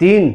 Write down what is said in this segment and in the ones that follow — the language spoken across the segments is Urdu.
3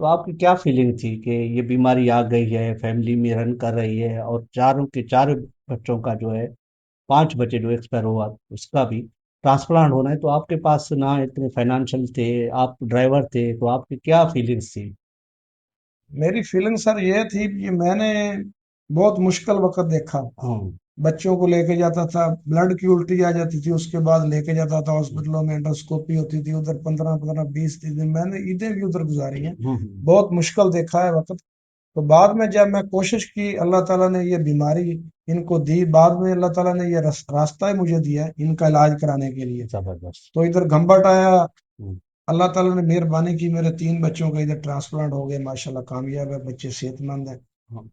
تو آپ کی کیا فیلنگ تھی کہ یہ بیماری آ گئی ہے، فیملی میں رن کر رہی ہے، اور چاروں کے چاروں بچوں کا جو ہے 5 بچے جو ایکسپائر ہوا اس کا بھی ٹرانسپلانٹ ہونا ہے، تو آپ کے پاس نہ اتنے فائنانشل تھے، آپ ڈرائیور تھے، تو آپ کی کیا فیلنگس تھی؟ میری فیلنگ سر یہ تھی کہ میں نے بہت مشکل وقت دیکھا. ہاں بچوں کو لے کے جاتا تھا، بلڈ کی الٹی آ جاتی تھی، اس کے بعد لے کے جاتا تھا ہاسپٹلوں میں، انڈوسکوپی ہوتی تھی، ادھر 15 20 دن میں نے عیدیں بھی ادھر گزاری ہیں. بہت مشکل دیکھا ہے وقت. تو بعد میں جب میں کوشش کی، اللہ تعالیٰ نے یہ بیماری ان کو دی، بعد میں اللہ تعالیٰ نے یہ راستہ مجھے دیا ان کا علاج کرانے کے لیے. زبردست. تو ادھر گھمبٹ آیا، اللہ تعالیٰ نے مہربانی کی، میرے 3 بچوں کا ادھر ٹرانسپلانٹ ہو گئے، ماشاءاللہ کامیاب ہے، بچے صحت مند ہیں.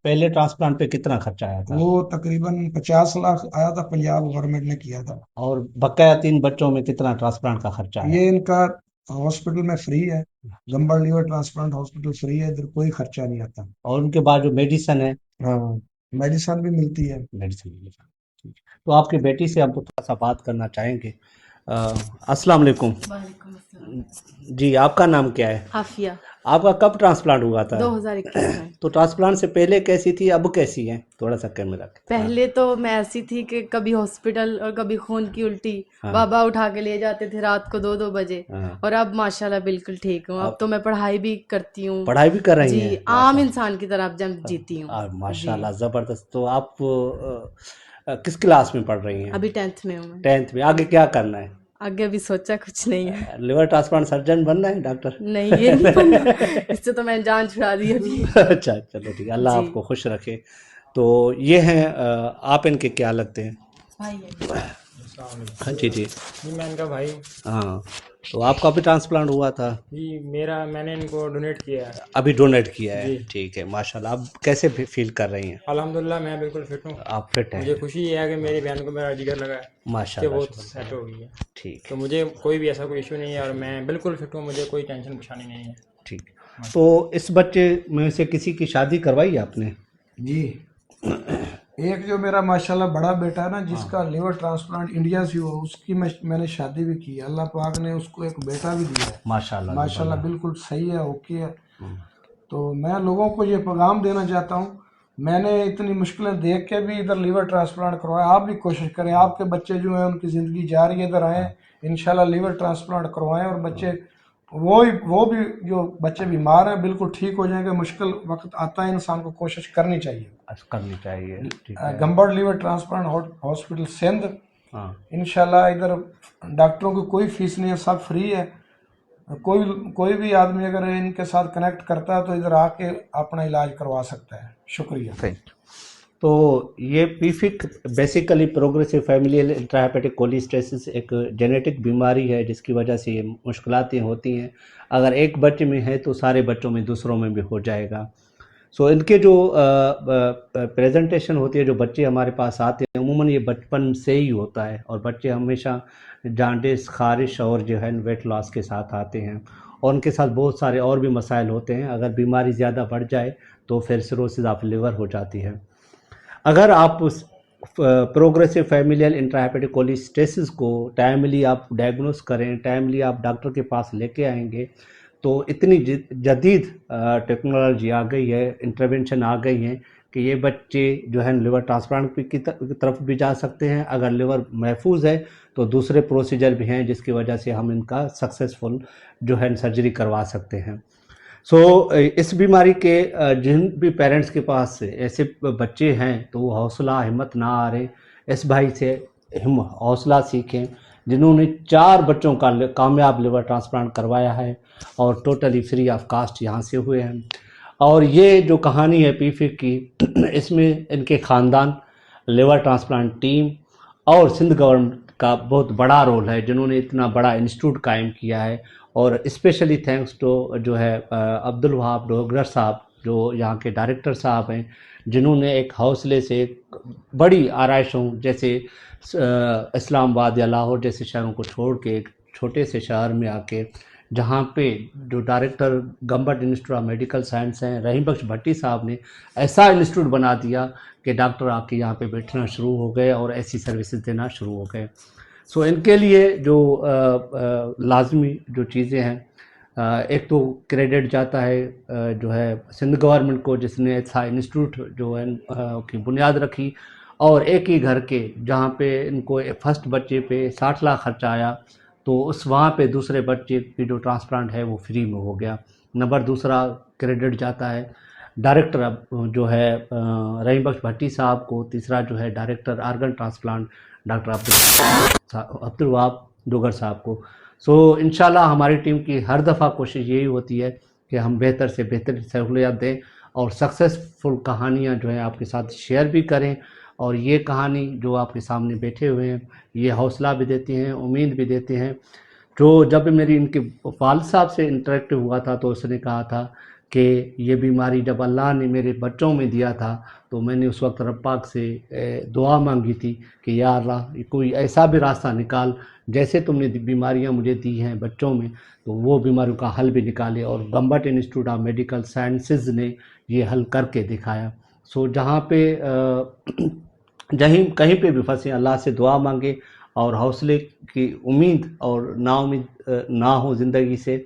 پہلے ٹرانسپلانٹ پہ کتنا خرچہ آیا تھا؟ وہ تقریباً 50 لاکھ آیا تھا، پنجاب گورنمنٹ نے کیا تھا. اور بقایا 3 بچوں میں کتنا ٹرانسپلانٹ کا خرچہ آیا؟ یہ ان کا ہاسپٹل میں فری ہے، گمبر لیور ٹرانسپلانٹ ہاسپٹل فری ہے، ادھر کوئی خرچہ نہیں آتا. اور ان کے بعد جو میڈیسن ہے، ہاں میڈیسن بھی ملتی ہے. میڈیسن. تو آپ کی بیٹی سے ہم تھوڑا سا بات کرنا چاہیں گے. السلام علیکم. وعلیکم السلام. جی آپ کا نام کیا ہے؟ عافیہ. آپ کا کب ٹرانسپلانٹ ہوا تھا؟ 2021 میں. تو ٹرانسپلانٹ سے پہلے کیسی تھی، اب کیسی ہیں؟ تھوڑا سا کیمرہ. پہلے تو میں ایسی تھی کہ کبھی ہاسپٹل اور کبھی خون کی الٹی، بابا اٹھا کے لے جاتے تھے رات کو 2 بجے. اور اب ماشاءاللہ بالکل ٹھیک ہوں. اب تو میں پڑھائی بھی کرتی ہوں. پڑھائی بھی کر رہی ہیں؟ جی عام انسان کی طرح اب جیتی ہوں. ماشاءاللہ زبردست. تو آپ کس کلاس میں پڑھ رہی ہیں؟ ابھی 10th میں ہوں. 10th میں. آگے کیا کرنا ہے؟ آگے ابھی سوچا کچھ نہیں ہے. لیور ٹرانسپلانٹ سرجن بننا ہے، ڈاکٹر؟ نہیں یہ نہیں بننا، اس سے تو میں جان چھڑا دی ابھی. اچھا چلو ٹھیک ہے، اللہ آپ کو خوش رکھے. تو یہ ہیں آپ ان کے کیا لگتے ہیں؟ ہاں جی جی میں ان کا بھائی. ہاں تو آپ کا بھی ٹرانسپلانٹ ہوا تھا؟ جی میں نے ان کو ڈونیٹ کیا ہے. ابھی ڈونیٹ کیا ہے؟ ٹھیک ہے ماشاءاللہ. آپ کیسے فیل کر رہی ہیں؟ الحمدللہ میں بالکل فٹ ہوں. آپ فٹ ہیں؟ مجھے خوشی یہ ہے کہ میری بہن کو میرا جگر لگا ہے، ماشاءاللہ وہ سیٹ ہو گئی ہے. ٹھیک تو مجھے کوئی بھی ایسا کوئی ایشو نہیں ہے اور میں بالکل فٹ ہوں، مجھے کوئی ٹینشن پریشانی نہیں ہے. ٹھیک. تو اس بچے میں سے کسی کی شادی کروائی آپ نے؟ جی ایک جو میرا ماشاءاللہ بڑا بیٹا ہے نا، جس کا لیور ٹرانسپلانٹ انڈیا سے ہوا، اس کی میں نے شادی بھی کی ہے. اللہ پاک نے اس کو ایک بیٹا بھی دیا ہے ماشاءاللہ. ماشاءاللہ بالکل صحیح ہے، اوکے ہے. تو میں لوگوں کو یہ پیغام دینا چاہتا ہوں، میں نے اتنی مشکلیں دیکھ کے بھی ادھر لیور ٹرانسپلانٹ کروایا. آپ بھی کوشش کریں، آپ کے بچے جو ہیں ان کی زندگی جاری ہے، ادھر آئیں انشاءاللہ لیور ٹرانسپلانٹ کروائیں، اور بچے وہ بھی جو بچے بیمار ہیں بالکل ٹھیک ہو جائیں گے. مشکل وقت آتا ہے، انسان کو کوشش کرنی چاہیے. گمبڑ لیور ٹرانسپلانٹ ہاسپٹل سندھ، انشاءاللہ ادھر ڈاکٹروں کی کوئی فیس نہیں ہے، سب فری ہے. کوئی بھی آدمی اگر ان کے ساتھ کنیکٹ کرتا ہے تو ادھر آ کے اپنا علاج کروا سکتا ہے. شکریہ. تو یہ PFIC basically progressive familial intrahepatic cholestasis ایک جینیٹک بیماری ہے جس کی وجہ سے یہ مشکلاتیں ہوتی ہیں. اگر ایک بچے میں ہے تو سارے بچوں میں دوسروں میں بھی ہو جائے گا. سو ان کے جو پریزنٹیشن ہوتی ہے، جو بچے ہمارے پاس آتے ہیں عموماً یہ بچپن سے ہی ہوتا ہے، اور بچے ہمیشہ جانڈس، خارش اور جو ہے ویٹ لاس کے ساتھ آتے ہیں، اور ان کے ساتھ بہت سارے اور بھی مسائل ہوتے ہیں. اگر بیماری زیادہ بڑھ جائے تو پھر سروسز آف لیور ہو جاتی ہے. اگر آپ اس پروگریسو فیملیل انٹرا-ہیپیٹک کولسٹاسس کو ٹائملی آپ ڈائگنوز کریں، ٹائملی آپ ڈاکٹر کے پاس لے کے آئیں گے، تو اتنی جدید ٹیکنالوجی آ گئی ہے، انٹرونشن آ گئی ہیں کہ یہ بچے جو ہے لیور ٹرانسپلانٹ کی طرف بھی جا سکتے ہیں. اگر لیور محفوظ ہے تو دوسرے پروسیجر بھی ہیں جس کی وجہ سے ہم ان کا سکسیسفل جو ہے سرجری کروا سکتے ہیں. سو اس بیماری کے جن بھی پیرنٹس کے پاس ایسے بچے ہیں تو وہ حوصلہ ہمت نہ آ رہے، اس بھائی سے حوصلہ سیکھیں جنہوں نے 4 بچوں کا کامیاب لیور ٹرانسپلانٹ کروایا ہے اور ٹوٹلی فری آف کاسٹ یہاں سے ہوئے ہیں. اور یہ جو کہانی ہے PFIC کی، اس میں ان کے خاندان، لیور ٹرانسپلانٹ ٹیم اور سندھ گورنمنٹ کا بہت بڑا رول ہے، جنہوں نے اتنا بڑا انسٹیٹیوٹ قائم کیا ہے. اور اسپیشلی تھینکس ٹو جو ہے عبدالوہاب ڈوگرر صاحب، جو یہاں کے ڈائریکٹر صاحب ہیں، جنہوں نے ایک حوصلے سے بڑی آرائشوں جیسے اسلام آباد یا لاہور جیسے شہروں کو چھوڑ کے ایک چھوٹے سے شہر میں آ کے، جہاں پہ جو director Gambat institute of medical science ہیں رحیم بخش بھٹی صاحب نے ایسا انسٹیٹیوٹ بنا دیا کہ ڈاکٹر آ کے یہاں پہ بیٹھنا شروع ہو گئے اور ایسی سروسز دینا شروع ہو گئے. سو ان کے لیے جو لازمی جو چیزیں ہیں ایک تو کریڈٹ جاتا ہے جو ہے سندھ گورنمنٹ کو جس نے ایسا انسٹیٹیوٹ جو ہے کی بنیاد رکھی، اور ایک ہی گھر کے جہاں پہ ان کو فرسٹ بچے پہ 60 لاکھ خرچہ آیا، تو اس وہاں پہ دوسرے بچے کی جو ٹرانسپلانٹ ہے وہ فری میں ہو گیا۔ نمبر دوسرا کریڈٹ جاتا ہے ڈائریکٹر جو ہے رحیم بخش بھٹی صاحب کو، تیسرا جو ہے director organ transplant doctor Abdul Wahab Dogar صاحب کو۔ سو انشاءاللہ ہماری ٹیم کی ہر دفعہ کوشش یہی ہوتی ہے کہ ہم بہتر سے بہتر سہولیات دیں اور سکسیسفل کہانیاں جو ہیں آپ کے ساتھ شیئر بھی کریں، اور یہ کہانی جو آپ کے سامنے بیٹھے ہوئے ہیں یہ حوصلہ بھی دیتے ہیں، امید بھی دیتے ہیں۔ جو جب میری ان کے والد صاحب سے انٹریکٹ ہوا تھا تو اس نے کہا تھا کہ یہ بیماری جب اللہ نے میرے بچوں میں دیا تھا تو میں نے اس وقت رب پاک سے دعا مانگی تھی کہ یا اللہ کوئی ایسا بھی راستہ نکال، جیسے تم نے بیماریاں مجھے دی ہیں بچوں میں تو وہ بیماریوں کا حل بھی نکالے، اور Gambat institute of medical sciences نے یہ حل کر کے دکھایا۔ سو جہاں پہ کہیں پہ بھی پھنسے اللہ سے دعا مانگے اور حوصلے کی امید اور نا امید نہ ہو زندگی سے،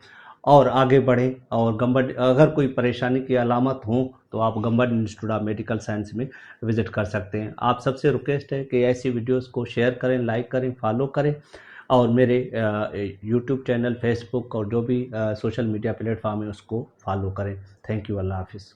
اور آگے بڑھیں، اور گمبٹ اگر کوئی پریشانی کی علامت ہوں تو آپ Gambat institute of medical science میں وزٹ کر سکتے ہیں۔ آپ سب سے ریکویسٹ ہے کہ ایسی ویڈیوز کو شیئر کریں، لائک کریں، فالو کریں، اور میرے یوٹیوب چینل، فیس بک اور جو بھی سوشل میڈیا پلیٹ فارم ہے اس کو فالو کریں۔ تھینک یو، اللہ حافظ۔